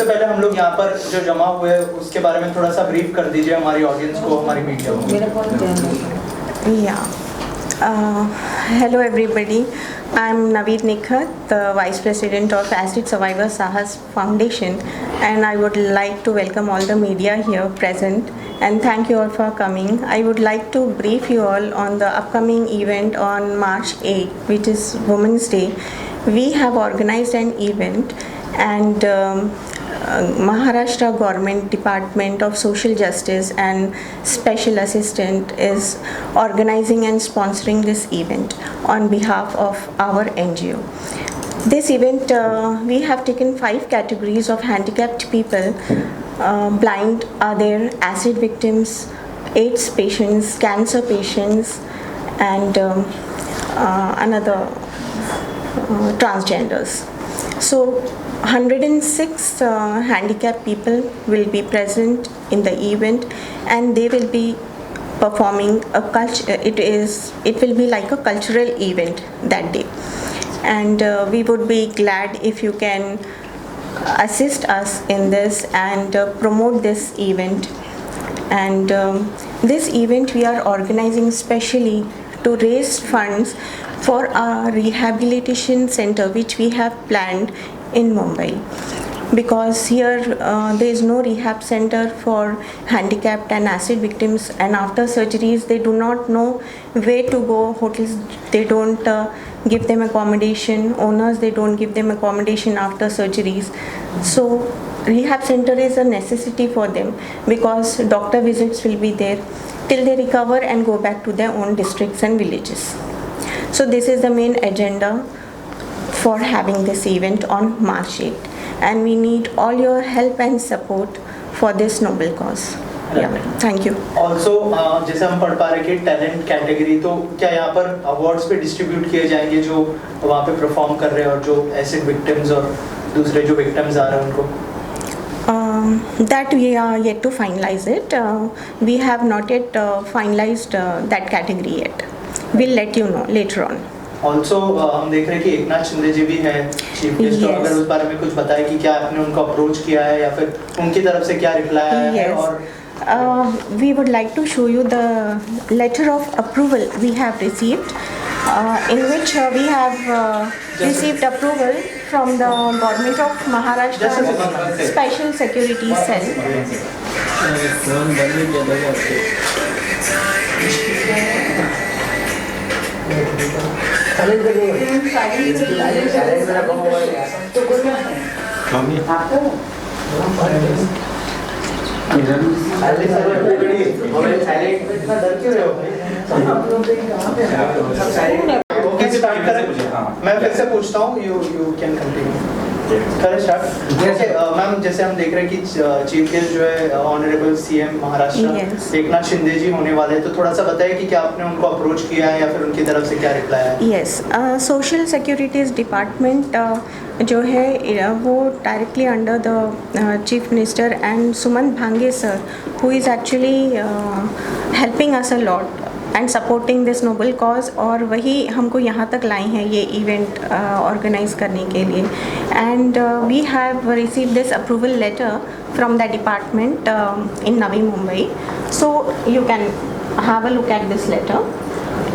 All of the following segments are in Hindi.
सबसे पहले हम लोग यहाँ पर जो जमा हुए हैं उसके बारे में थोड़ा सा ब्रीफ कर दीजिए हमारी ऑडियंस को, हमारी मीडिया को। Hello everybody, I am Naveed Nikhat, the Vice President of Acid Survivor Sahas Foundation, and I would like to welcome all the media here present and thank you all for coming. I would like to brief you all on the upcoming event on March 8, which is Women's Day. We have organized an event and Maharashtra Government Department of Social Justice and Special Assistant is organizing and sponsoring this event on behalf of our NGO. This event, we have taken 5 categories of handicapped people. Blind are there, acid victims, AIDS patients, cancer patients, and another transgenders. So 106 handicapped people will be present in the event and they will be performing a it will be like a cultural event that day, and we would be glad if you can assist us in this and promote this event. And this event we are organizing specially to raise funds for our rehabilitation center which we have planned in Mumbai, because here there is no rehab center for handicapped and acid victims, and after surgeries they do not know where to go. Hotels, they don't give them accommodation, owners, they don't give them accommodation after surgeries. So rehab center is a necessity for them because doctor visits will be there till they recover and go back to their own districts and villages. So this is the main agenda for having this event on March 8, and we need all your help and support for this noble cause. Yeah, thank you. Also, जैसे हम पढ़ पा रहे कि टैलेंट कैटेगरी, तो क्या यहाँ पर अवार्ड्स पे डिस्ट्रीब्यूट किए जाएंगे जो वहाँ पे परफॉर्म कर रहे हैं और जो एसिड विक्टिम्स और दूसरे जो विक्टिम्स आ रहे हैं उनको? That we are yet to finalize it. We have not yet finalized that category yet. We'll let you know later on. Also, हम देख रहे हैं कि एकनाथ शिंदे जी भी हैं चीफ गेस्ट, तो अगर उस बारे में कुछ बताएं कि क्या आपने उनको अप्रोच किया है या फिर उनकी तरफ से क्या रिप्लाई आया है? और we would like to show you the letter of approval we have received, in which we have received approval from the government of Maharashtra Special Security Cell. मैं फिर से पूछता हूँ, you can continue. करें स्टार्ट। जैसे मैम, जैसे हम देख रहे हैं कि चीफ गेस्ट जो है ऑनरेबल सीएम महाराष्ट्र एकनाथ शिंदे जी होने वाले हैं, तो थोड़ा सा बताइए कि क्या आपने उनको अप्रोच किया है या फिर उनकी तरफ से क्या रिप्लाई है? यस, सोशल सिक्योरिटीज़ डिपार्टमेंट जो है वो directly under the chief minister and Sumant भांगे sir, who is actually helping us a lot and supporting this noble cause, और वही हमको यहाँ तक लाई हैं ये इवेंट ऑर्गेनाइज करने के लिए. And we have receive this approval letter from the department in Navi Mumbai, so you can have a look at this letter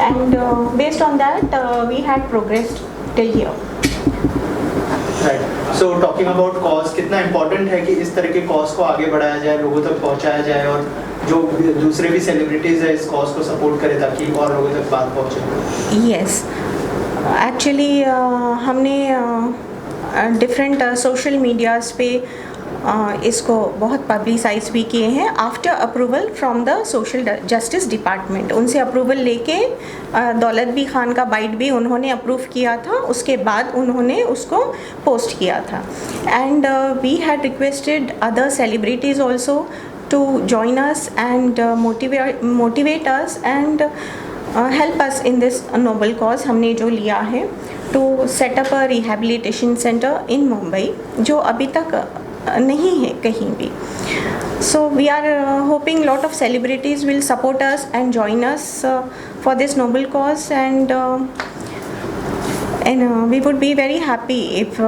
and based on that we had progressed till here. Right, so talking about cause, कितना इम्पोर्टेंट है कि इस तरह के कॉज को आगे बढ़ाया जाए, लोगों तक पहुँचाया जाए और जो दूसरे भी सेलिब्रिटीज़ है इस कॉज को सपोर्ट करें ताकि और लोगों तक बात पहुँचे. यस, एक्चुअली हमने डिफरेंट सोशल मीडियाज़ पे इसको बहुत पब्लिसाइज भी किए हैं after approval from the social justice department. उनसे अप्रूवल लेके दौलत बी खान का बाइट भी उन्होंने अप्रूव किया था, उसके बाद उन्होंने उसको पोस्ट किया था. And we had requested other celebrities also to join us and motivate us and help us in this noble cause हमने जो लिया है to set up a rehabilitation center in Mumbai, जो अभी तक नहीं है कहीं भी. So we are hoping lot of celebrities will support us and join us for this noble cause, and we would be very happy if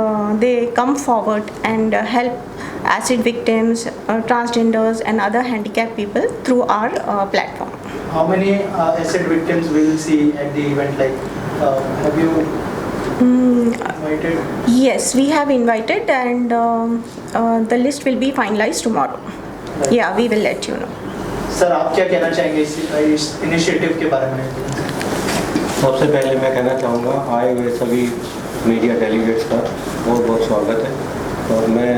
they come forward and help acid victims, transgenders and other handicapped people through our platform. How many acid victims will see at the event? Like, have you invited? Yes, we have invited, and the list will be finalized tomorrow. Right. Yeah, we will let you know. Sir, आप क्या कहना चाहेंगे इस इनिशिएटिव के बारे में? सबसे पहले मैं कहना चाहूँगा आए हुए सभी मीडिया डेलीगेट्स का बहुत बहुत स्वागत है। और मैं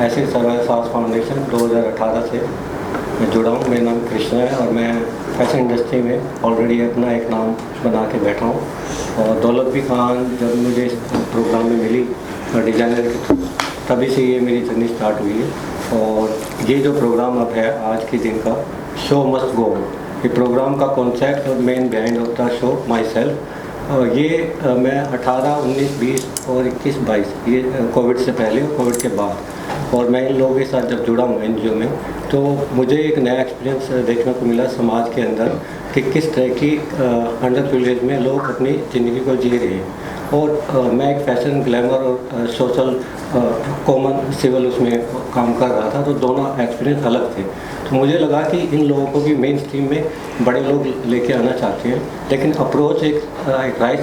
ऐसे सर्वाइव सास फाउंडेशन 2018 से मैं जुड़ा हूँ। मेरा नाम कृष्णा है और मैं फैशन इंडस्ट्री में ऑलरेडी अपना एक नाम बना के बैठा हूँ। और दौलत भी खान जब मुझे इस प्रोग्राम में मिली डिज़ाइनर के थ्रू, तभी से ये मेरी जर्नी स्टार्ट हुई है। और ये जो प्रोग्राम अब है आज के दिन का, शो मस्ट गो ऑन, ये प्रोग्राम का कॉन्सेप्ट और main behind of the show my self. ये मैं 18, 19, 20 और 21, 22 ये कोविड से पहले और कोविड के बाद, और मैं इन लोगों के साथ जब जुड़ा हूँ एनजीओ में, तो मुझे एक नया एक्सपीरियंस देखने को मिला समाज के अंदर कि किस तरह की अंडर प्रिविलेज में लोग अपनी ज़िंदगी को जी रहे हैं। और मैं एक फैशन, ग्लैमर और सोशल कॉमन सिविल उसमें काम कर रहा था, तो दोनों एक्सपीरियंस अलग थे। तो मुझे लगा कि इन लोगों को भी मेन स्ट्रीम में बड़े लोग लेके आना चाहते हैं, लेकिन अप्रोच एक राइट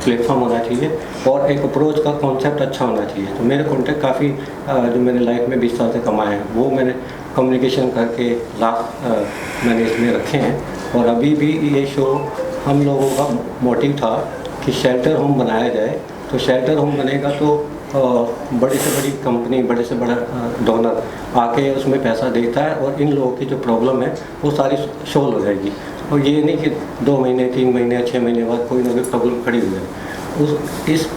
प्लेटफॉर्म होना चाहिए और एक अप्रोच का कॉन्सेप्ट अच्छा होना चाहिए। तो मेरे कॉन्टेक्ट काफ़ी जो मैंने लाइफ में 20 साल से कमाए हैं वो मैंने कम्युनिकेशन करके लास्ट मैंने इसमें रखे हैं। और अभी भी ये शो हम लोगों का मोटिव था कि शेल्टर होम बनाया जाए। तो शेल्टर होम बनेगा तो बड़ी से बड़ी कंपनी, बड़े से बड़ा डोनर आके उसमें पैसा देता है और इन लोगों की जो प्रॉब्लम है वो सारी सॉल्व हो जाएगी। और ये नहीं कि 2 महीने, 3 महीने, 6 महीने बाद कोई ना कोई प्रॉब्लम खड़ी हो जाए। इस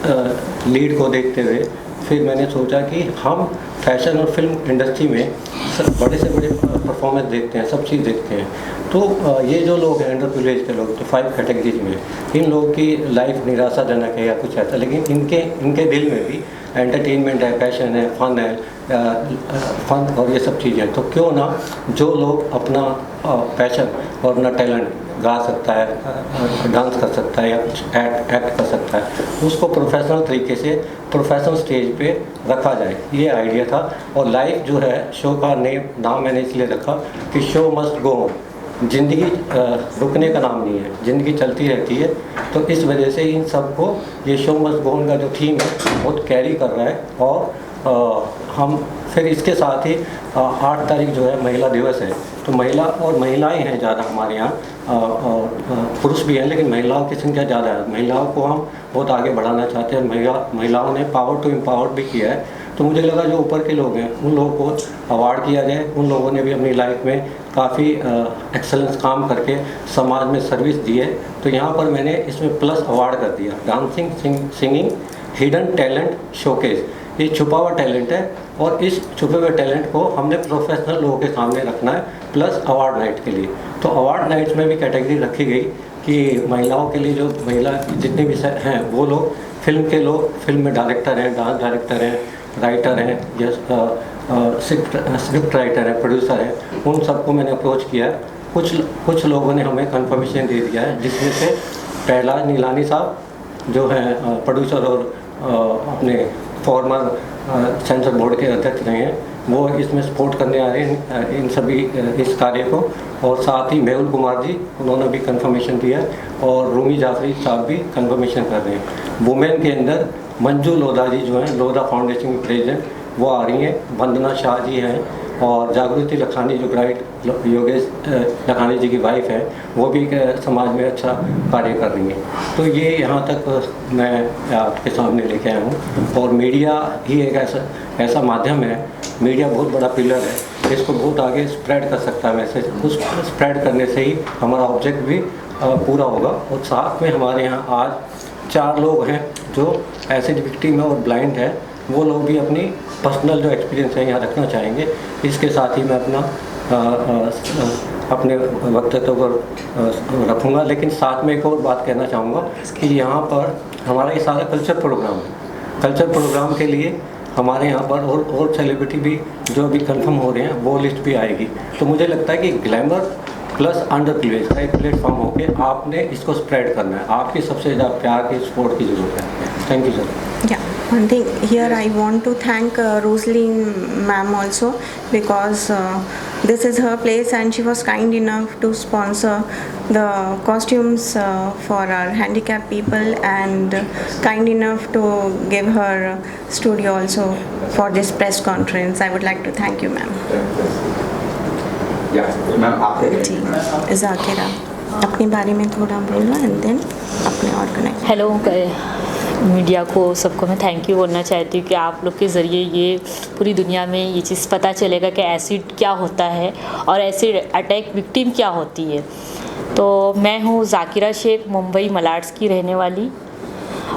लीड को देखते हुए फिर मैंने सोचा कि हम फैशन और फिल्म इंडस्ट्री में बड़े से बड़े परफॉर्मेंस देखते हैं, सब चीज़ देखते हैं। तो ये जो लोग हैं अंडर प्रिविलेज के लोग, तो 5 कैटेगरीज में, इन लोगों की लाइफ निराशाजनक है या कुछ ऐसा, लेकिन इनके दिल में भी एंटरटेनमेंट है, पैशन है, फन है, फन और ये सब चीज़ें। तो क्यों ना जो लोग अपना पैशन और अपना टैलेंट गा सकता है, डांस कर सकता है या कुछ एक्ट कर सकता है, उसको प्रोफेशनल तरीके से प्रोफेशनल स्टेज पे रखा जाए, ये आइडिया था। और लाइफ जो है शो का नाम मैंने इसलिए रखा कि शो मस्ट गो ऑन। ज़िंदगी रुकने का नाम नहीं है, ज़िंदगी चलती रहती है। तो इस वजह से इन सब को ये शो मस्ट गो ऑन का जो थीम है बहुत कैरी कर रहा है। और हम फिर इसके साथ ही 8 तारीख जो है महिला दिवस है, तो महिला और महिलाएं हैं ज़्यादा हमारे यहाँ, पुरुष भी हैं लेकिन महिलाओं की संख्या ज़्यादा है। महिलाओं को हम बहुत आगे बढ़ाना चाहते हैं। महिलाओं ने पावर टू एम्पावर भी किया है। तो मुझे लगा जो ऊपर के लोग हैं उन लोगों को अवार्ड किया जाए। उन लोगों ने भी अपनी लाइफ में काफ़ी एक्सेलेंस काम करके समाज में सर्विस दी है। तो यहाँ पर मैंने इसमें प्लस अवार्ड कर दिया, dancing, singing, hidden talent showcase. ये छुपा हुआ टैलेंट है और इस छुपे हुए टैलेंट को हमने प्रोफेशनल लोगों के सामने रखना है, प्लस अवार्ड नाइट के लिए। तो अवार्ड नाइट्स में भी कैटेगरी रखी गई कि महिलाओं के लिए जो महिला जितने भी हैं वो लोग, फिल्म के लोग, फिल्म में डायरेक्टर हैं, डांस डायरेक्टर हैं, राइटर हैं, या स्क्रिप्ट राइटर हैं, प्रोड्यूसर हैं, उन सबको मैंने अप्रोच किया। कुछ लोगों ने हमें कंफर्मेशन दे दिया है, जिसमें से पहला नीलानी साहब जो हैं प्रोड्यूसर और अपने फॉर्मर सेंसर बोर्ड के अध्यक्ष रहे हैं, वो इसमें सपोर्ट करने आ रहे हैं इन सभी इस कार्य को। और साथ ही मेहुल कुमार जी, उन्होंने भी कंफर्मेशन दिया, और रूमी जाफरी साहब भी कंफर्मेशन कर रहे हैं। वुमेन के अंदर मंजू लोधा जी जो हैं, लोधा फाउंडेशन की प्रेसिडेंट, वो आ रही हैं। वंदना शाह जी हैं, और जागृति लखानी जो ब्राइट योगेश लखानी जी की वाइफ है, वो भी समाज में अच्छा कार्य कर रही हैं। तो ये यहाँ तक मैं आपके सामने लेके आया हूँ। और मीडिया ही एक ऐसा माध्यम है, मीडिया बहुत बड़ा पिलर है, इसको बहुत आगे स्प्रेड कर सकता है मैसेज। उस स्प्रेड करने से ही हमारा ऑब्जेक्ट भी पूरा होगा। और साथ में हमारे यहाँ आज 4 लोग हैं जो एसिड विक्टिम है और ब्लाइंड है, वो लोग भी अपनी पर्सनल जो एक्सपीरियंस है यहाँ रखना चाहेंगे। इसके साथ ही मैं अपने वक्तव्य को रखूँगा। लेकिन साथ में एक और बात कहना चाहूँगा कि यहाँ पर हमारा ये सारा कल्चर प्रोग्राम है। कल्चर प्रोग्राम के लिए हमारे यहाँ पर और सेलिब्रिटी भी जो अभी कंफर्म हो रहे हैं वो लिस्ट भी आएगी। तो मुझे लगता है कि ग्लैमर प्लस अंडर प्रिविलेज का एक प्लेटफॉर्म होके आपने इसको स्प्रेड करना है। आपकी सबसे ज़्यादा प्यार की, सपोर्ट की ज़रूरत है। Thank you sir. One thing here, I want to thank Rosaline ma'am also, because this is her place and she was kind enough to sponsor the costumes for our handicapped people, and kind enough to give her studio also for this press conference. I would like to thank you, ma'am. Ma'am आपके जी, जाकिरा अपने बारे में थोड़ा बोलना एंड देन अपने ऑर्गेनाइज। हेलो मीडिया को सबको मैं थैंक यू बोलना चाहती हूँ कि आप लोग के ज़रिए ये पूरी दुनिया में ये चीज़ पता चलेगा कि एसिड क्या होता है और एसिड अटैक विक्टिम क्या होती है। तो मैं हूँ जाकिरा शेख, मुंबई मलाड्स की रहने वाली,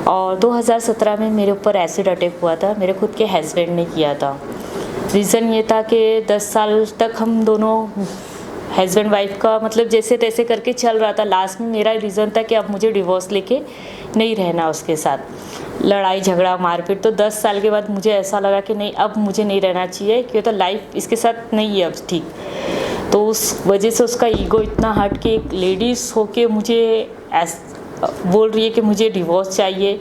और 2017 में मेरे ऊपर एसिड अटैक हुआ था। मेरे खुद के हस्बैंड ने किया था। रीज़न ये था कि 10 साल तक हम दोनों हस्बैंड वाइफ का मतलब जैसे तैसे करके चल रहा था। लास्ट में मेरा रीज़न था कि अब मुझे डिवोर्स लेके नहीं रहना उसके साथ, लड़ाई झगड़ा मारपीट। तो 10 साल के बाद मुझे ऐसा लगा कि नहीं, अब मुझे नहीं रहना चाहिए, क्योंकि तो लाइफ इसके साथ नहीं है अब ठीक। तो उस वजह से उसका ईगो इतना हट के एक लेडीज़ होके मुझे बोल रही है कि मुझे डिवोर्स चाहिए।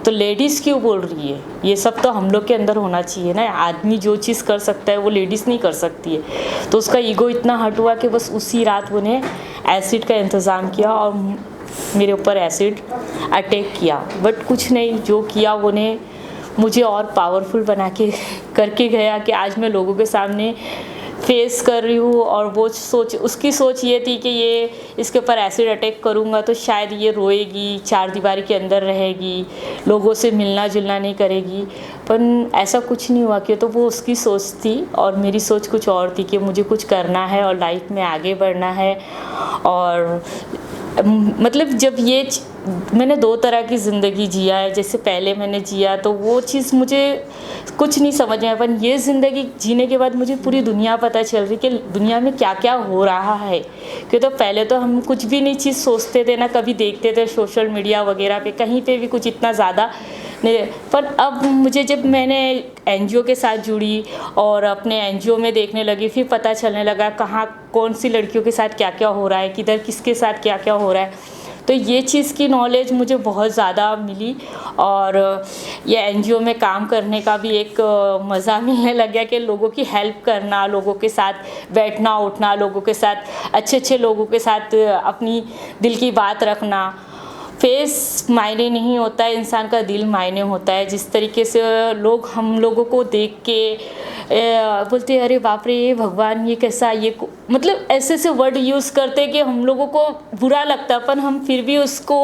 तो लेडीज़ क्यों बोल रही है? ये सब तो हम लोग के अंदर होना चाहिए ना। आदमी जो चीज़ कर सकता है वो लेडीज़ नहीं कर सकती है। तो उसका ईगो इतना हट हुआ कि बस उसी रात उन्हें एसिड का इंतज़ाम किया और मेरे ऊपर एसिड अटैक किया। बट कुछ नहीं, जो किया उन्हें मुझे और पावरफुल बना के करके गया कि आज मैं लोगों के सामने फेस कर रही हूँ। और वो उसकी सोच ये थी कि ये इसके ऊपर एसिड अटैक करूँगा तो शायद ये रोएगी, 4 दीवारी के अंदर रहेगी, लोगों से मिलना जुलना नहीं करेगी। पर ऐसा कुछ नहीं हुआ कि तो वो उसकी सोच थी और मेरी सोच कुछ और थी कि मुझे कुछ करना है और लाइफ में आगे बढ़ना है। और मतलब जब ये मैंने 2 तरह की ज़िंदगी जिया है। जैसे पहले मैंने जिया तो वो चीज़ मुझे कुछ नहीं समझ में आया, पर ये ज़िंदगी जीने के बाद मुझे पूरी दुनिया पता चल रही कि दुनिया में क्या क्या हो रहा है। क्योंकि तो पहले तो हम कुछ भी नहीं चीज़ सोचते थे, ना कभी देखते थे सोशल मीडिया वगैरह पे, कहीं पे भी कुछ इतना ज़्यादा नहीं। पर अब मुझे जब मैंने एनजीओ के साथ जुड़ी और अपने एनजीओ में देखने लगी, फिर पता चलने लगा कहाँ कौन सी लड़कियों के साथ क्या क्या हो रहा है, किधर किसके साथ क्या क्या हो रहा है। तो ये चीज़ की नॉलेज मुझे बहुत ज़्यादा मिली और ये एनजीओ में काम करने का भी एक मज़ा मिलने लग गया कि लोगों की हेल्प करना, लोगों के साथ बैठना उठना, लोगों के साथ अच्छे लोगों के साथ अपनी दिल की बात रखना। फेस मायने नहीं होता है, इंसान का दिल मायने होता है। जिस तरीके से लोग हम लोगों को देख के बोलते हैं अरे बाप रे ये भगवान ये कैसा, ये मतलब ऐसे ऐसे वर्ड यूज़ करते कि हम लोगों को बुरा लगता, पर हम फिर भी उसको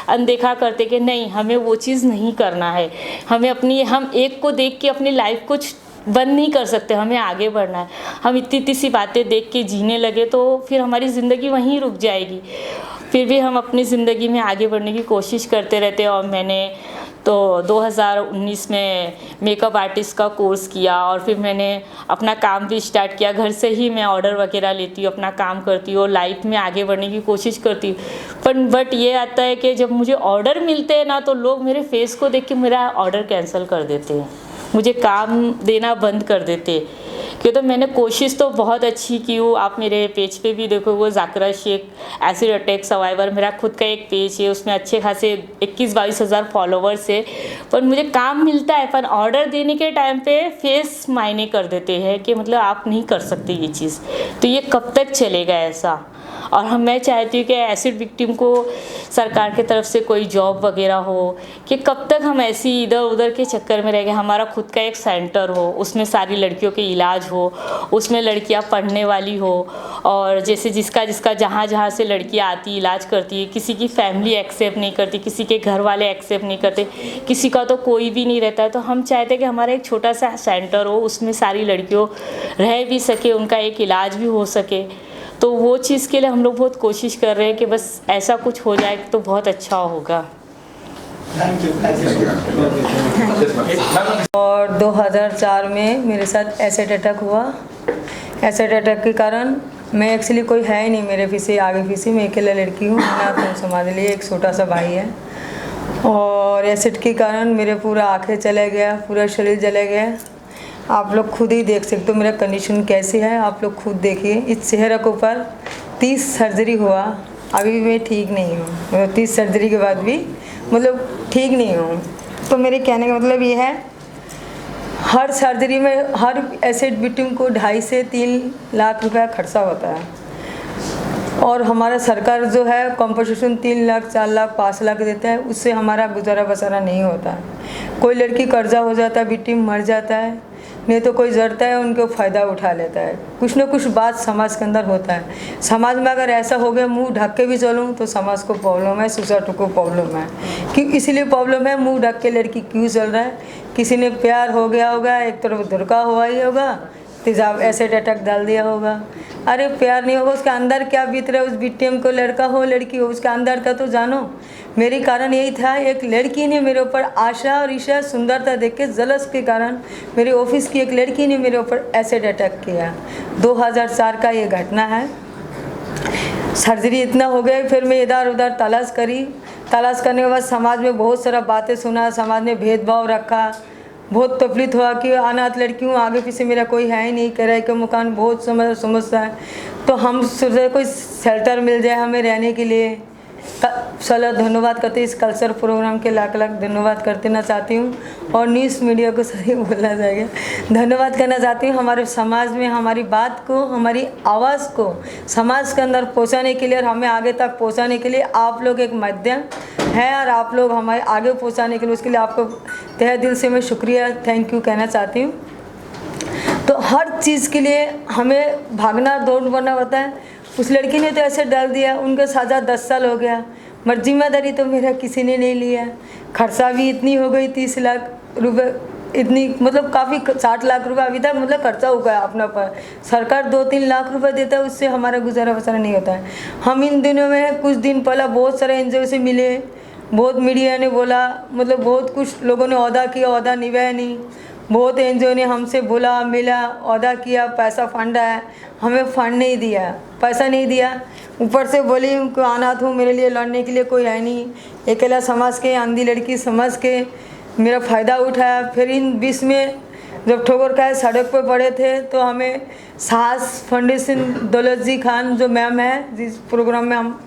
अनदेखा करते कि नहीं, हमें वो चीज़ नहीं करना है। हम एक को देख के अपनी लाइफ को बंद नहीं कर सकते, हमें आगे बढ़ना है। हम इतनी सी बातें देख के जीने लगे तो फिर हमारी ज़िंदगी वहीं रुक जाएगी। फिर भी हम अपनी ज़िंदगी में आगे बढ़ने की कोशिश करते रहते हैं। और मैंने तो 2019 में मेकअप आर्टिस्ट का कोर्स किया और फिर मैंने अपना काम भी स्टार्ट किया। घर से ही मैं ऑर्डर वगैरह लेती हूँ, अपना काम करती हूँ और लाइफ में आगे बढ़ने की कोशिश करती हूँ। बट ये आता है कि जब मुझे ऑर्डर मिलते हैं ना, तो लोग मेरे फेस को देख के मेरा ऑर्डर कैंसिल कर देते हैं, मुझे काम देना बंद कर देते। क्यों तो मैंने कोशिश तो बहुत अच्छी की हूँ। आप मेरे पेज पे भी देखो, वो Zakira Sheikh acid attack survivor मेरा खुद का एक पेज है, उसमें अच्छे खासे 21-22 हज़ार फॉलोवर्स है। पर मुझे काम मिलता है, पर ऑर्डर देने के टाइम पे फेस मायने कर देते हैं कि मतलब आप नहीं कर सकते ये चीज़। तो ये कब तक चलेगा ऐसा? और मैं चाहती हूँ कि एसिड विक्टिम को सरकार की तरफ से कोई जॉब वगैरह हो, कि कब तक हम ऐसी इधर उधर के चक्कर में रह गए। हमारा खुद का एक सेंटर हो, उसमें सारी लड़कियों के इलाज हो, उसमें लड़कियाँ पढ़ने वाली हो, और जैसे जिसका जहाँ से लड़कियाँ आती इलाज करती है, किसी की फैमिली एक्सेप्ट नहीं करती, किसी के घर वाले एक्सेप्ट नहीं करते, किसी का तो कोई भी नहीं रहता है। तो हम चाहते हैं कि हमारा एक छोटा सा सेंटर हो, उसमें सारी लड़कियों रह भी सके, उनका एक इलाज भी हो सके। तो वो चीज़ के लिए हम लोग बहुत कोशिश कर रहे हैं कि बस ऐसा कुछ हो जाए तो बहुत अच्छा होगा। और 2004 में मेरे साथ एसिड अटैक हुआ। एसिड अटैक के कारण मैं एक्चुअली कोई है ही नहीं मेरे पीछे आगे पीछे, मैं अकेला लड़की हूँ, मैंने समाज लिए एक छोटा सा भाई है। और एसिड के कारण मेरे पूरा आँखें चले गया, पूरा शरीर जले गया। आप लोग खुद ही देख सकते हो मेरा कंडीशन कैसी है, आप लोग खुद देखिए। इस चेहरे के ऊपर 30 सर्जरी हुआ, अभी भी मैं ठीक नहीं हूँ। मतलब 30 सर्जरी के बाद भी मतलब ठीक नहीं हूँ। तो मेरे कहने का मतलब ये है, हर सर्जरी में हर एसिड विक्टिम को 2.5 से 3 लाख रुपया खर्चा होता है, और हमारा सरकार जो है कॉम्पनसेशन 3 लाख 4 लाख 5 लाख देता है, उससे हमारा गुजारा बसारा नहीं होता है। कोई लड़की कर्जा हो जाता है, विक्टिम मर जाता है, नहीं तो कोई जड़ता है, उनको फ़ायदा उठा लेता है। कुछ ना कुछ बात समाज के अंदर होता है। समाज में अगर ऐसा हो गया मुंह ढक के भी चलूँ तो समाज को प्रॉब्लम है, सोसाइटी को प्रॉब्लम है। कि इसलिए प्रॉब्लम है, मुंह ढक के लड़की क्यों चल रहा है? किसी ने प्यार हो गया होगा, एक तरफ धोखा हुआ ही होगा, तेजाब एसिड अटैक डाल दिया होगा। अरे प्यार नहीं होगा, उसके अंदर क्या बीत रहा है, उस विक्टिम को लड़का हो लड़की हो, उसके अंदर का तो जानो। मेरे कारण यही था, एक लड़की ने मेरे ऊपर आशा और ईशा सुंदरता देख के जलस के कारण मेरे ऑफिस की एक लड़की ने मेरे ऊपर एसिड अटैक किया। 2004 का ये घटना है। सर्जरी इतना हो गया, फिर मैं इधर उधर तलाश करी। तलाश करने के बाद समाज में बहुत सारा बातें सुना, समाज ने भेदभाव रखा, बहुत तकलीफ हुआ कि अनाथ लड़की हूँ, आगे पीछे मेरा कोई है ही नहीं, किराए का मकान बहुत समस्या है। तो हम सोचे कोई शेल्टर मिल जाए हमें रहने के लिए। चलो धन्यवाद करते इस कल्चर प्रोग्राम के लाख लाख धन्यवाद करना चाहती हूँ, और न्यूज़ मीडिया को सही बोलना जाएगा, धन्यवाद करना चाहती हूँ। हमारे समाज में हमारी बात को, हमारी आवाज़ को समाज के अंदर पहुँचाने के लिए और हमें आगे तक पहुँचाने के लिए आप लोग एक माध्यम है, और आप लोग हमारे आगे पहुँचाने के लिए उसके लिए आपको तहे दिल से मैं शुक्रिया थैंक यू कहना चाहती हूँ। तो हर चीज़ के लिए हमें भागना दौड़ना होता है। उस लड़की ने तो ऐसे डाल दिया, उनका सज़ा 10 साल हो गया, मगर जिम्मेदारी तो मेरा किसी ने नहीं लिया। खर्चा भी इतनी हो गई 30 लाख रुपए, इतनी मतलब काफ़ी 60 लाख रुपए अभी तक मतलब खर्चा हो गया अपना पर। सरकार 2-3 लाख रुपए देता है, उससे हमारा गुजारा बसारा नहीं होता है। हम इन दिनों में कुछ दिन पहले बहुत सारे एनजीओ से मिले, बहुत मीडिया ने बोला, मतलब बहुत कुछ लोगों ने ओहदा किया, ओहदा निभाया नहीं। बहुत एनजीओ ने हमसे बोला, मिला, ओहदा किया, पैसा फंड है, हमें फंड नहीं दिया, पैसा नहीं दिया। ऊपर से बोली कि अनाथ हूँ, मेरे लिए लड़ने के लिए कोई है नहीं, अकेला समझ के, अंधी लड़की समझ के मेरा फ़ायदा उठाया। फिर इन बीच में जब ठोकर खाए सड़क पर पड़े थे, तो हमें साहस फाउंडेशन दौलत जी खान जो मैम है जिस प्रोग्राम में हम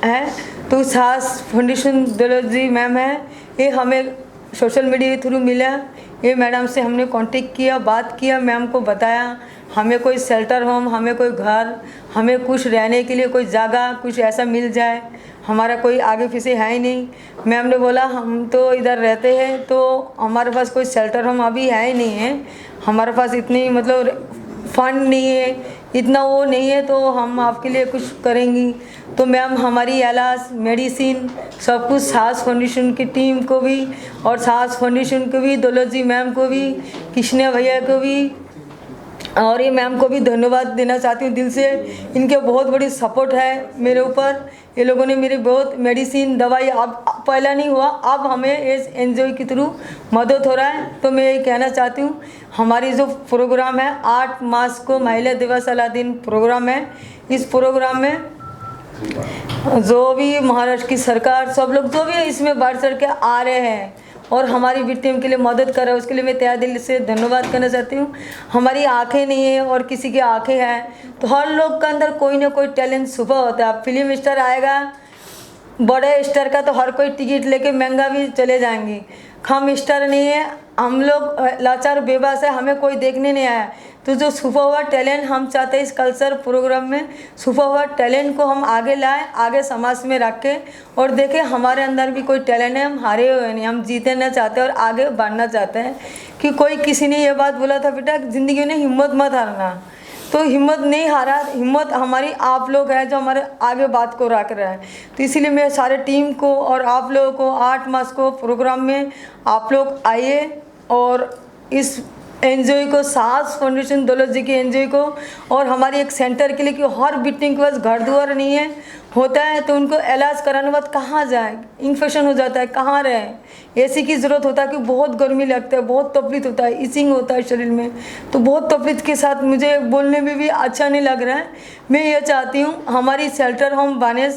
हैं, तो साहस फाउंडेशन दौलत जी मैम है, ये हमें सोशल मीडिया के थ्रू मिला। ये मैडम से हमने कांटेक्ट किया, बात किया, मैम को बताया हमें कोई शेल्टर होम, हमें कोई घर, हमें कुछ रहने के लिए कोई जगह कुछ ऐसा मिल जाए, हमारा कोई आगे पीछे है ही नहीं। मैम ने बोला हम तो इधर रहते हैं, तो हमारे पास कोई शेल्टर होम अभी है ही नहीं है, हमारे पास इतनी मतलब फंड नहीं है, इतना वो नहीं है, तो हम आपके लिए कुछ करेंगी। तो मैम हमारी इलाज मेडिसिन सब कुछ साहस फाउंडेशन की टीम को भी और साहस फाउंडेशन को भी, दौलत जी मैम को भी, कृष्णा भैया को भी और ये मैम को भी धन्यवाद देना चाहती हूँ दिल से। इनके बहुत बड़ी सपोर्ट है मेरे ऊपर, ये लोगों ने मेरी बहुत मेडिसिन दवाई, अब पहला नहीं हुआ, अब हमें इस एनजीओ के थ्रू मदद हो रहा है। तो मैं ये कहना चाहती हूँ हमारी जो प्रोग्राम है 8 मार्च को महिला दिवस वाला दिन प्रोग्राम है। इस प्रोग्राम में जो भी महाराष्ट्र की सरकार सब लोग जो भी इसमें बढ़ चढ़ के आ रहे हैं और हमारी विक्टिम के लिए मदद कर रहा है, उसके लिए मैं तहे दिल से धन्यवाद करना चाहती हूँ। हमारी आंखें नहीं है और किसी की आंखें हैं, तो हर लोग के अंदर कोई ना कोई टैलेंट छुपा होता है। अब फिल्म स्टार आएगा, बड़े स्टार का तो हर कोई टिकट लेके महंगा भी चले जाएंगे, हम स्टार नहीं है, हम लोग लाचार बेबस है, हमें कोई देखने नहीं आया। तो जो छुपा हुआ टैलेंट हम चाहते हैं इस कल्चर प्रोग्राम में छुपा हुआ टैलेंट को हम आगे लाएं, आगे समाज में रखें और देखें हमारे अंदर भी कोई टैलेंट है, हम हारे हुए नहीं, हम जीतना चाहते हैं और आगे बढ़ना चाहते हैं। कि कोई किसी ने ये बात बोला था बेटा ज़िंदगी में हिम्मत मत हारना, तो हिम्मत नहीं हारा, हिम्मत हमारी आप लोग हैं जो हमारे आगे बात को रख रहे हैं। तो इसीलिए मैं सारे टीम को और आप लोगों को 8 मार्च को प्रोग्राम में आप लोग आइए और इस एनजीओ को, साहस फाउंडेशन दौलत जी की एनजीओ को और हमारी एक सेंटर के लिए कि हर विक्टिम के पास घर द्वार नहीं है, होता है तो उनको इलाज कराने बाद कहाँ जाए, इन्फेक्शन हो जाता है, कहाँ रहे, एसी की ज़रूरत होता है कि बहुत गर्मी लगता है, बहुत तकलीफ होता है, इचिंग होता है शरीर में, तो बहुत तकलीफ के साथ मुझे बोलने में भी अच्छा नहीं लग रहा है। मैं ये चाहती हूँ हमारी शेल्टर होम बने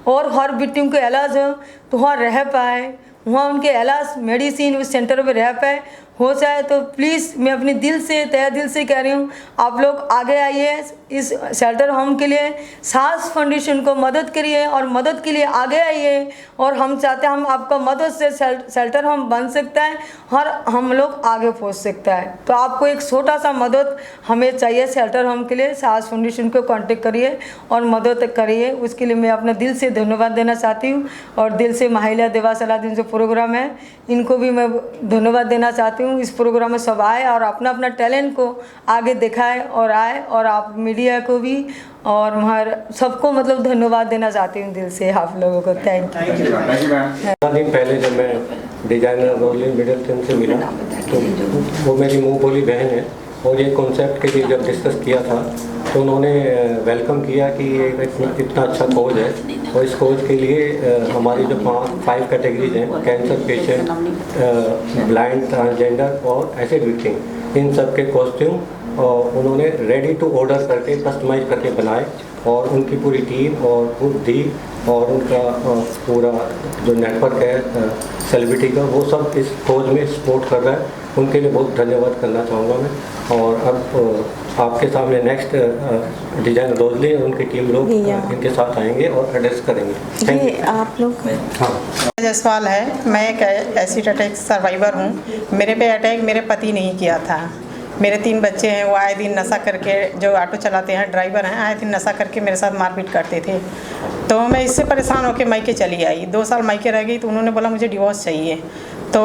और हर विक्टिम को इलाज हो तो वहाँ रह पाए, वहाँ उनके इलाज मेडिसिन उस सेंटर में रह पाए हो जाए तो प्लीज़ मैं अपनी दिल से तहे दिल से कह रही हूँ, आप लोग आगे आइए, इस शेल्टर होम के लिए साहस फाउंडेशन को मदद करिए और मदद के लिए आगे आइए। और हम चाहते हैं हम आपका मदद से शेल्टर होम बन सकता है और हम लोग आगे पहुँच सकता है। तो आपको एक छोटा सा मदद हमें चाहिए शेल्टर होम के लिए, साहस फाउंडेशन को कांटेक्ट करिए और मदद करिए। उसके लिए मैं अपने दिल से धन्यवाद देना चाहती हूँ और दिल से महिला दिवस वाला दिन जो प्रोग्राम है इनको भी मैं धन्यवाद देना चाहती हूँ। इस प्रोग्राम में सब आए और अपना अपना टैलेंट को आगे दिखाए और आए, और आप मीडिया को भी और हमारे सबको मतलब धन्यवाद देना चाहती हूँ दिल से आप लोगों को। Thank you. 15 दिन पहले जब मैं डिजाइनर रोजलिन मिडलटन से मिला तो वो मेरी मुँह बोली बहन है, और ये कॉन्सेप्ट के लिए जब डिस्कस किया था तो उन्होंने वेलकम किया कि ये इतना अच्छा खोज है, और इस खोज के लिए हमारी जो 5 कैटेगरीज हैं, कैंसर पेशेंट, ब्लाइंड, ट्रांसजेंडर और एसिड विक्टिम, इन सब के कॉस्ट्यूम उन्होंने रेडी टू ऑर्डर करके कस्टमाइज करके बनाए, और उनकी पूरी टीम और बुद्धि और उनका पूरा जो नेटवर्क है सेलिब्रिटी का, वो सब इस खोज में सपोर्ट कर रहा है। उनके लिए बहुत धन्यवाद करना चाहूँगा मैं। और अब आपके सामने नेक्स्ट डिजाइन रोजली उनकी टीम लोग इनके साथ आएंगे और एड्रेस करेंगे। ये आप लोग जसवाल है, मैं एक एसिड अटैक सर्वाइवर हूँ। मेरे पे अटैक मेरे पति ने ही किया था। मेरे 3 बच्चे हैं, वो आए दिन नशा करके, जो ऑटो चलाते हैं ड्राइवर हैं, आए दिन नशा करके मेरे साथ मारपीट करते थे। तो मैं इससे परेशान होकर मायके चली आई। 2 साल मायके रह गई तो उन्होंने बोला मुझे डिवोर्स चाहिए। तो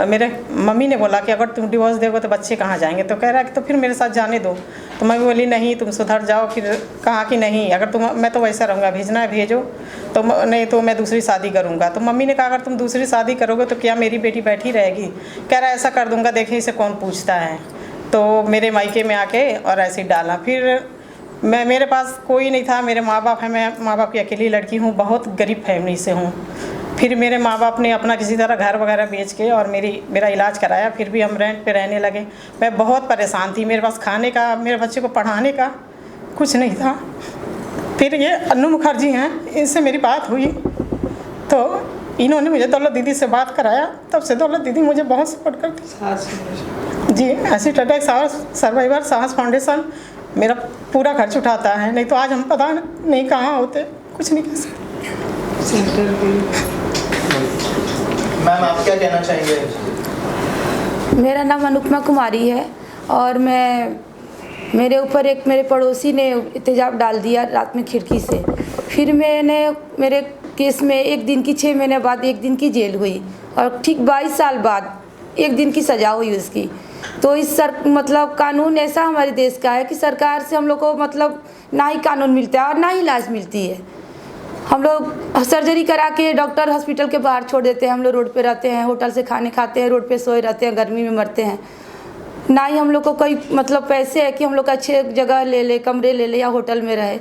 मेरे मम्मी ने बोला कि अगर तुम डिवोर्स दोगे तो बच्चे कहाँ जाएंगे, तो कह रहा कि तो फिर मेरे साथ जाने दो। तो मैं बोली नहीं, तुम सुधर जाओ। फिर कहा कि नहीं, अगर तुम, मैं तो वैसा रहूँगा, भेजना है भेजो, तो नहीं तो मैं दूसरी शादी करूँगा। तो मम्मी ने कहा अगर तुम दूसरी शादी करोगे तो क्या मेरी बेटी बैठी रहेगी? कह रहा ऐसा कर दूँगा, देखे इसे कौन पूछता है। तो मेरे मायके में आके और एसिड डाला। फिर मेरे पास कोई नहीं था, मेरे माँ बाप हैं, मैं माँ बाप की अकेली लड़की हूँ, बहुत गरीब फैमिली से हूँ। फिर मेरे माँ बाप ने अपना किसी तरह घर वगैरह बेच के और मेरा इलाज कराया। फिर भी हम रेंट पे रहने लगे। मैं बहुत परेशान थी, मेरे पास खाने का, मेरे बच्चे को पढ़ाने का कुछ नहीं था। फिर ये अन्नू मुखर्जी हैं, इनसे मेरी बात हुई तो इन्होंने मुझे दौलत दीदी से बात कराया। तब से दौलत दीदी मुझे बहुत सपोर्ट करती जी। एसिड अटैक सर्वाइवर साहस फाउंडेशन मेरा पूरा खर्च उठाता है, नहीं तो आज हम पता नहीं कहाँ होते, कुछ नहीं कह सकते। मैम आप क्या कहना चाहेंगे? मेरा नाम अनुपमा कुमारी है और मेरे ऊपर एक मेरे पड़ोसी ने तेजाब डाल दिया रात में खिड़की से। फिर मेरे केस में 1 दिन की 6 महीने बाद 1 दिन की जेल हुई और ठीक 22 साल बाद 1 दिन की सज़ा हुई उसकी। तो इस मतलब कानून ऐसा हमारे देश का है कि सरकार से हम लोग को मतलब ना ही कानून मिलता है और ना ही इलाज मिलती है। हम लोग सर्जरी करा के डॉक्टर हॉस्पिटल के बाहर छोड़ देते हैं। हम लोग रोड पे रहते हैं, होटल से खाने खाते हैं, रोड पे सोए रहते हैं, गर्मी में मरते हैं। ना ही हम लोग को कोई मतलब पैसे है कि हम लोग अच्छे जगह ले ले, कमरे ले ले या होटल में रहे।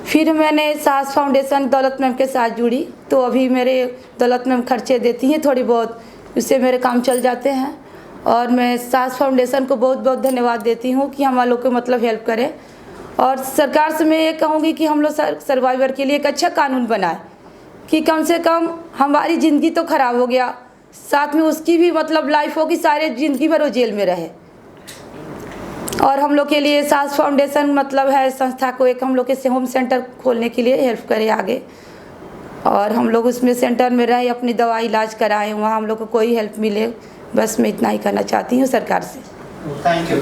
फिर मैंने साहस फाउंडेशन दौलत मैम के साथ जुड़ी, तो अभी मेरे दौलत मैम खर्चे देती हैं थोड़ी बहुत, उससे मेरे काम चल जाते हैं। और मैं साहस फाउंडेशन को बहुत बहुत धन्यवाद देती हूँ कि हम लोग को मतलब हेल्प करें। और सरकार से मैं ये कहूँगी कि हम लोग सर्वाइवर के लिए एक अच्छा कानून बनाए कि कम से कम हमारी ज़िंदगी तो ख़राब हो गया, साथ में उसकी भी मतलब लाइफ हो कि सारे ज़िंदगी भर वो जेल में रहे। और हम लोग के लिए साहस फाउंडेशन मतलब है संस्था को एक हम लोग के होम सेंटर खोलने के लिए हेल्प करे आगे, और हम लोग उसमें सेंटर में रहे, अपनी दवा इलाज कराएं, वहाँ हम लोग को कोई हेल्प मिले। बस मैं इतना ही करना चाहती हूँ सरकार से। थैंक यू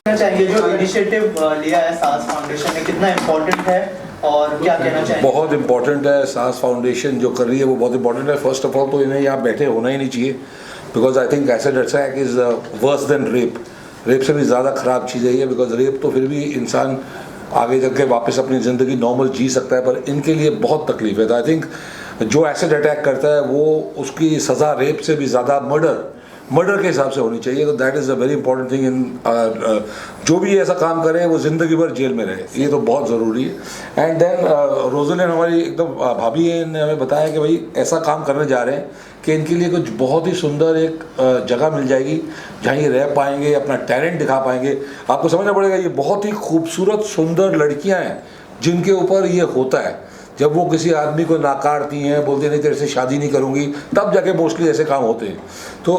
चाहिए जो इनिशिएटिव लिया है साहस फाउंडेशन ने, कितना इम्पोर्टेंट है और क्या कहना चाहिए? बहुत इम्पोर्टेंट है। साहस फाउंडेशन जो कर रही है वो बहुत इम्पोर्टेंट है। फर्स्ट ऑफ ऑल तो इन्हें यहाँ बैठे होना ही नहीं चाहिए, because I think acid attack is worse than rape. Rape से भी ज़्यादा ख़राब चीज़ है ये, बिकॉज रेप तो फिर भी इंसान आगे चल के वापस अपनी ज़िंदगी नॉर्मल जी सकता है, पर इनके लिए बहुत तकलीफ है। तो आई थिंक जो एसिड अटैक करता है वो उसकी सज़ा रेप से भी ज़्यादा मर्डर के हिसाब से होनी चाहिए। तो that is a very important thing in जो भी ऐसा काम करें वो ज़िंदगी भर जेल में रहे, ये तो बहुत ज़रूरी है। एंड देन रोजलिन हमारी एकदम भाभी है, इन्होंने हमें बताया कि भाई ऐसा काम करने जा रहे हैं कि इनके लिए कुछ बहुत ही सुंदर एक जगह मिल जाएगी जहाँ ये रह पाएंगे, अपना टैलेंट दिखा पाएंगे। आपको समझना पड़ेगा ये बहुत ही खूबसूरत सुंदर लड़कियाँ हैं जिनके ऊपर ये होता है। जब वो किसी आदमी को नाकारती हैं, बोलते नहीं तेरे से शादी नहीं करूँगी, तब जाके मोस्टली ऐसे काम होते हैं। तो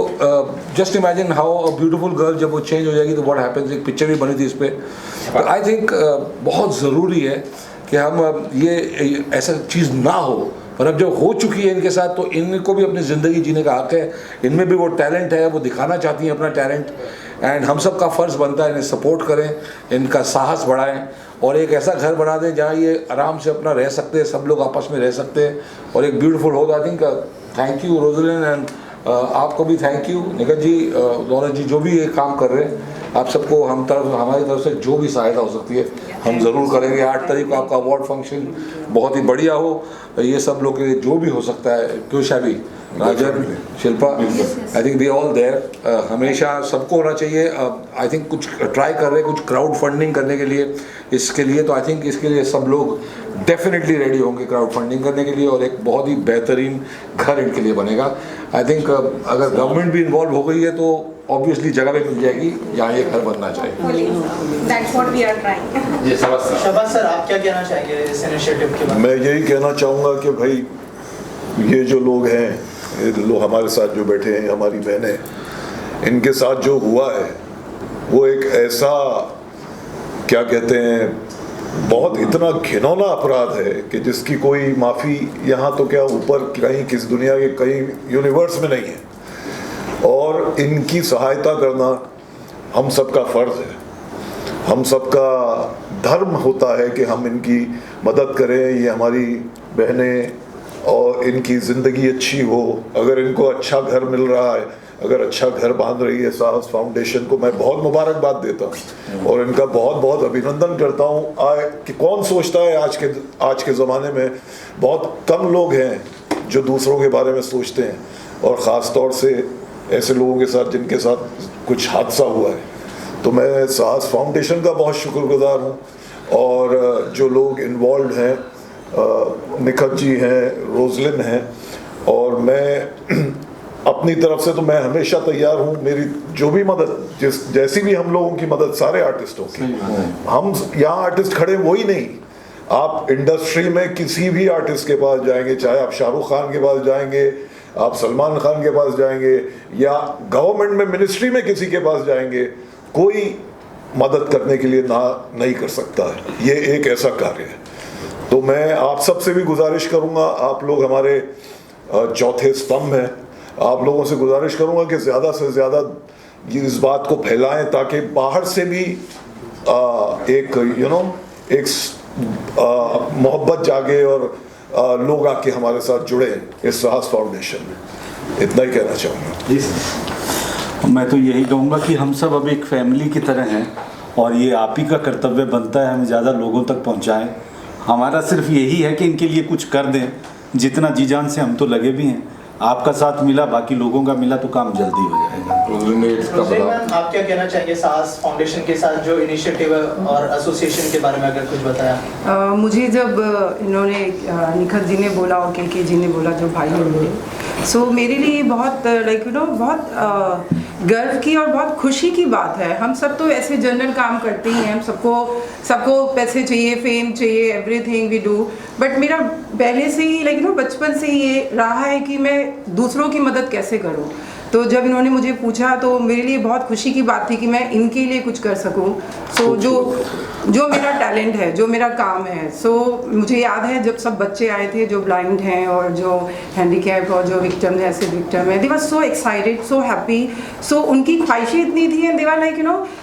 just imagine how a beautiful girl जब वो चेंज हो जाएगी तो व्हाट हैपेंस। एक पिक्चर भी बनी थी इस पर। तो आई थिंक बहुत ज़रूरी है कि हम ये ऐसा चीज़ ना हो, पर अब जब हो चुकी है इनके साथ तो इनको भी अपनी ज़िंदगी जीने का हक है। इनमें भी वो टैलेंट है, वो दिखाना चाहती हैं अपना टैलेंट, एंड हम सब का फ़र्ज़ बनता है इन्हें सपोर्ट करें, इनका साहस बढ़ाएं और एक ऐसा घर बना दें जहाँ ये आराम से अपना रह सकते हैं, सब लोग आपस में रह सकते हैं और एक ब्यूटीफुल हो। I think thank you Roslyn, and आपको भी थैंक यू निखत जी, दौलत जी, जो भी ये काम कर रहे हैं। आप सबको हमारी तरफ से जो भी सहायता हो सकती है हम ज़रूर करेंगे। 8 तारीख को आपका अवार्ड फंक्शन बहुत ही बढ़िया हो, ये सब लोग के लिए जो भी हो सकता है। क्यों Shabi, Rajan, Shilpa, I think we all there. हमेशा सबको होना चाहिए। आई थिंक कुछ ट्राई कर रहे हैं, कुछ क्राउड फंडिंग करने के लिए, इसके लिए तो आई थिंक इसके लिए सब लोग डेफिनेटली रेडी होंगे क्राउड फंडिंग करने के लिए, और एक बहुत ही बेहतरीन घर इनके लिए बनेगा। आई थिंक अगर गवर्नमेंट भी इन्वॉल्व हो गई है तो ऑब्वियसली जगह भी मिल जाएगी जहाँ ये घर बनना चाहिए। That's what we are trying. जी शहबाज सर, आप क्या कहना चाहेंगे इस इनिशिएटिव के बारे में? मैं यही कहना चाहूँगा कि भाई ये जो लोग हैं, ये लोग हमारे साथ जो बैठे हैं, हमारी बहनें, इनके साथ जो हुआ है वो एक ऐसा, क्या कहते हैं, बहुत इतना घिनौना अपराध है कि जिसकी कोई माफ़ी यहाँ तो क्या ऊपर कहीं किस दुनिया के कहीं यूनिवर्स में नहीं है। और इनकी सहायता करना हम सबका फ़र्ज़ है, हम सबका धर्म होता है कि हम इनकी मदद करें। ये हमारी बहनें, और इनकी ज़िंदगी अच्छी हो। अगर इनको अच्छा घर मिल रहा है, अगर अच्छा घर बांध रही है साहस फाउंडेशन को, मैं बहुत मुबारकबाद देता हूँ और इनका बहुत बहुत अभिनंदन करता हूँ। कि कौन सोचता है आज के ज़माने में बहुत कम लोग हैं जो दूसरों के बारे में सोचते हैं, और ख़ास तौर से ऐसे लोगों के साथ जिनके साथ कुछ हादसा हुआ है। तो मैं साहस फाउंडेशन का बहुत शुक्रगुजार हूँ, और जो लोग इन्वॉल्व हैं, निखत जी हैं, रोजलिन हैं, और मैं अपनी तरफ से तो मैं हमेशा तैयार हूँ। मेरी जो भी मदद, जैसी भी हम लोगों की मदद, सारे आर्टिस्टों की, हम यहाँ आर्टिस्ट खड़े वही नहीं, आप इंडस्ट्री में किसी भी आर्टिस्ट के पास जाएंगे, चाहे आप शाहरुख खान के पास जाएंगे, आप सलमान खान के पास जाएंगे, या गवर्नमेंट में मिनिस्ट्री में किसी के पास जाएंगे, कोई मदद करने के लिए ना नहीं कर सकता है। ये एक ऐसा कार्य है। तो मैं आप सबसे भी गुजारिश करूँगा, आप लोग हमारे चौथे स्तंभ हैं, आप लोगों से गुजारिश करूँगा कि ज़्यादा से ज़्यादा इस बात को फैलाएं, ताकि बाहर से भी एक एक मोहब्बत जागे और लोग आके हमारे साथ जुड़े इस साहस फाउंडेशन में। इतना ही कहना चाहूँगा। मैं तो यही कहूँगा कि हम सब अब एक फैमिली की तरह हैं, और ये आप ही का कर्तव्य बनता है हम ज़्यादा लोगों तक पहुँचाएं। हमारा सिर्फ यही है कि इनके लिए कुछ कर दें, जितना जी जान से हम तो लगे भी हैं। आपका साथ मिला, बाकी लोगों का मिला तो काम जल्दी हो जाएगा। मैम, आप क्या कहना चाहेंगे साहस फाउंडेशन के साथ जो इनिशिएटिव और एसोसिएशन के बारे में अगर कुछ बताया? मुझे जब इन्होंने निखत जी ने बोला और के जी ने बोला, जो भाई हैं मेरे, सो मेरे लिए बहुत बहुत गर्व की और बहुत खुशी की बात है। हम सब तो ऐसे जनरल काम करते ही हैं, हम सबको पैसे चाहिए, फेम चाहिए, एवरीथिंग वी डू, बट मेरा पहले से ही बचपन से ये रहा है कि मैं दूसरों की मदद कैसे करूं। तो जब इन्होंने मुझे पूछा तो मेरे लिए बहुत खुशी की बात थी कि मैं इनके लिए कुछ कर सकूं। सो जो मेरा टैलेंट है, जो मेरा काम है, सो मुझे याद है जब सब बच्चे आए थे जो ब्लाइंड हैं और जो हैंडीकैप और जो विक्टिम है, ऐसे विक्टिम है, दे वर सो एक्साइटेड, सो हैप्पी। सो उनकी ख्वाहिशें इतनी थी एंड दे वर लाइक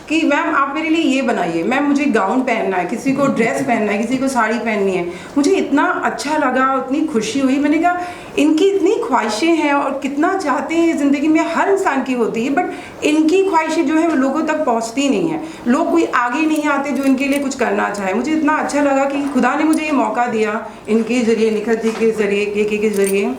कि मैम आप मेरे लिए ये बनाइए, मैम मुझे गाउन पहनना है, किसी को ड्रेस पहनना है, किसी को साड़ी पहननी है। मुझे इतना अच्छा लगा, इतनी खुशी हुई। मैंने कहा इनकी इतनी ख्वाहिशें हैं और कितना चाहते हैं ज़िंदगी में, हर इंसान की होती है, बट इनकी ख्वाहिशें जो है वो लोगों तक पहुंचती नहीं है। लोग कोई आगे नहीं आते जो इनके लिए कुछ करना चाहे। मुझे इतना अच्छा लगा कि खुदा ने मुझे ये मौका दिया, इनके ज़रिए, निखत जी के ज़रिए, के ज़रिए,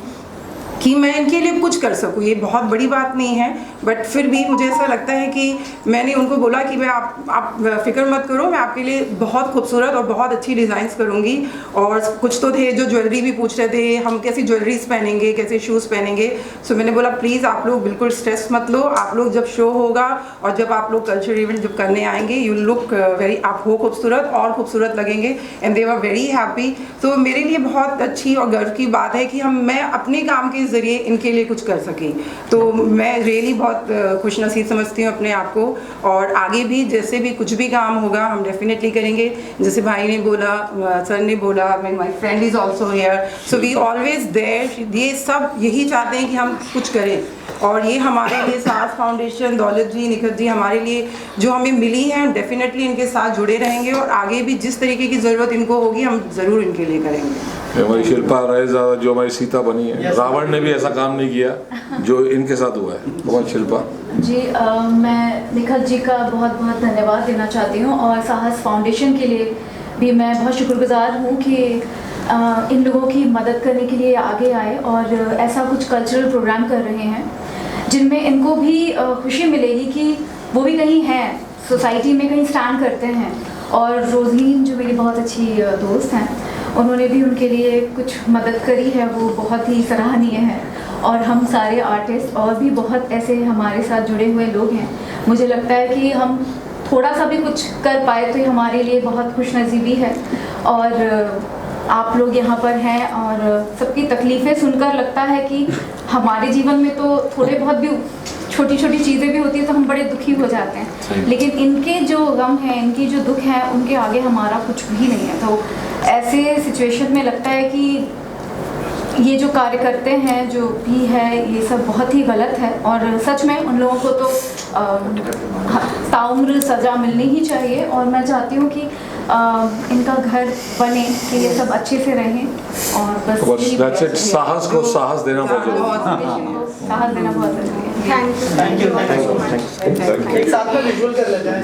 कि मैं इनके लिए कुछ कर सकूँ। ये बहुत बड़ी बात नहीं है, बट फिर भी मुझे ऐसा लगता है कि मैंने उनको बोला कि मैं आप फिक्र मत करो, मैं आपके लिए बहुत खूबसूरत और बहुत अच्छी डिज़ाइंस करूँगी। और कुछ तो थे जो ज्वेलरी भी पूछ रहे थे, हम कैसी ज्वेलरीज पहनेंगे, कैसे शूज़ पहनेंगे। सो मैंने बोला प्लीज़ आप लोग बिल्कुल स्ट्रेस मत लो, आप लोग जब शो होगा और जब आप लोग कल्चर इवेंट जब करने आएंगे, यू लुक वेरी, आप हो खूबसूरत और खूबसूरत लगेंगे। And they were very happy. तो मेरे लिए बहुत अच्छी और गर्व की बात है कि मैं अपने काम के ज़रिए इनके लिए कुछ कर सकी। तो मैं रियली बहुत खुशनसीब समझती हूँ अपने आप को। और आगे भी जैसे भी कुछ भी काम होगा हम डेफिनेटली करेंगे। जैसे भाई ने बोला, सर ने बोला, my friend is also here, so we always there. ये सब यही चाहते हैं कि हम कुछ करें, और ये हमारे लिए सास फाउंडेशन, दौलत जी, निखत जी, हमारे लिए जो हमें मिली है, हम डेफिनेटली इनके साथ जुड़े रहेंगे और आगे भी जिस तरीके की ज़रूरत इनको होगी हम ज़रूर इनके लिए करेंगे। हमारी शिल्पा रायज़ादा जो हमारी सीता बनी है, रावण ने भी ऐसा काम नहीं किया जो इनके साथ हुआ है। बहुत शिल्पा जी, मैं निखत जी का बहुत बहुत धन्यवाद देना चाहती हूँ, और साहस फाउंडेशन के लिए भी मैं बहुत शुक्रगुजार हूँ कि इन लोगों की मदद करने के लिए आगे आए और ऐसा कुछ कल्चरल प्रोग्राम कर रहे हैं जिनमें इनको भी खुशी मिलेगी कि वो भी कहीं हैं, सोसाइटी में कहीं स्टैंड करते हैं। और रोज़लीन जो मेरी बहुत अच्छी दोस्त हैं, उन्होंने भी उनके लिए कुछ मदद करी है, वो बहुत ही सराहनीय है। और हम सारे आर्टिस्ट और भी बहुत ऐसे हमारे साथ जुड़े हुए लोग हैं। मुझे लगता है कि हम थोड़ा सा भी कुछ कर पाए तो ये हमारे लिए बहुत खुशनसीबी है। और आप लोग यहाँ पर हैं और सबकी तकलीफ़ें सुनकर लगता है कि हमारे जीवन में तो थोड़े बहुत भी छोटी छोटी चीज़ें भी होती हैं तो हम बड़े दुखी हो जाते हैं, लेकिन इनके जो गम हैं, इनकी जो दुख है, उनके आगे हमारा कुछ भी नहीं है। तो ऐसे सिचुएशन में लगता है कि ये जो कार्य करते हैं, जो भी है, ये सब बहुत ही गलत है। और सच में उन लोगों को तो ताउम्र सज़ा मिलनी ही चाहिए। और मैं चाहती हूँ कि इनका घर बने, कि ये सब अच्छे से रहें। और बस साहस को साहस देना बहुत जरूरी है। साहस देना बहुत जरूरी है। Thank you. एक साथ में विजुअल कर लेते हैं।